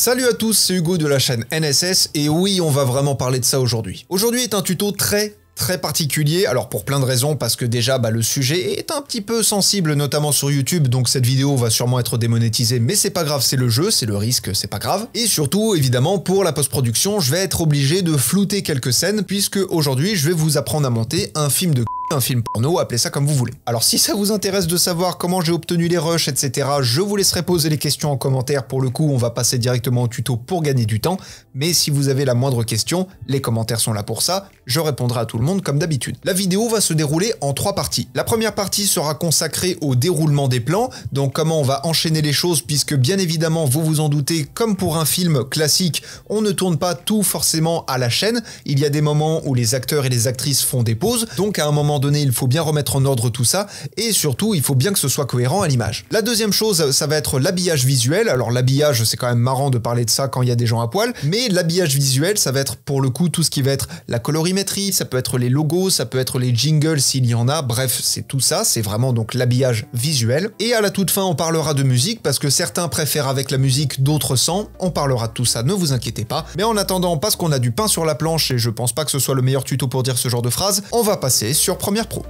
Salut à tous, c'est Hugo de la chaîne NSS et oui, on va vraiment parler de ça aujourd'hui. Aujourd'hui est un tuto très particulier, alors pour plein de raisons, parce que déjà le sujet est un petit peu sensible, notamment sur YouTube, donc cette vidéo va sûrement être démonétisée, mais c'est pas grave, c'est le jeu, c'est le risque, c'est pas grave. Et surtout, évidemment, pour la post-production, je vais être obligé de flouter quelques scènes, puisque aujourd'hui, je vais vous apprendre à monter un film de un film porno, appelez ça comme vous voulez. Alors si ça vous intéresse de savoir comment j'ai obtenu les rushs, etc., je vous laisserai poser les questions en commentaire. Pour le coup, on va passer directement au tuto pour gagner du temps. Mais si vous avez la moindre question, les commentaires sont là pour ça. Je répondrai à tout le monde comme d'habitude. La vidéo va se dérouler en 3 parties. La première partie sera consacrée au déroulement des plans, donc comment on va enchaîner les choses, puisque bien évidemment, vous vous en doutez, comme pour un film classique, on ne tourne pas tout forcément à la chaîne. Il y a des moments où les acteurs et les actrices font des pauses, donc à un moment donné, il faut bien remettre en ordre tout ça, et surtout, il faut bien que ce soit cohérent à l'image. La deuxième chose, ça va être l'habillage visuel. Alors l'habillage, c'est quand même marrant de parler de ça quand il y a des gens à poil, mais l'habillage visuel, ça va être pour le coup tout ce qui va être la colorimétrie, ça peut être les logos, ça peut être les jingles s'il y en a, bref, c'est tout ça, c'est vraiment donc l'habillage visuel. Et à la toute fin, on parlera de musique, parce que certains préfèrent avec la musique, d'autres sans, on parlera de tout ça, ne vous inquiétez pas. Mais en attendant, parce qu'on a du pain sur la planche, et je pense pas que ce soit le meilleur tuto pour dire ce genre de phrase, on va passer sur Premiere Pro.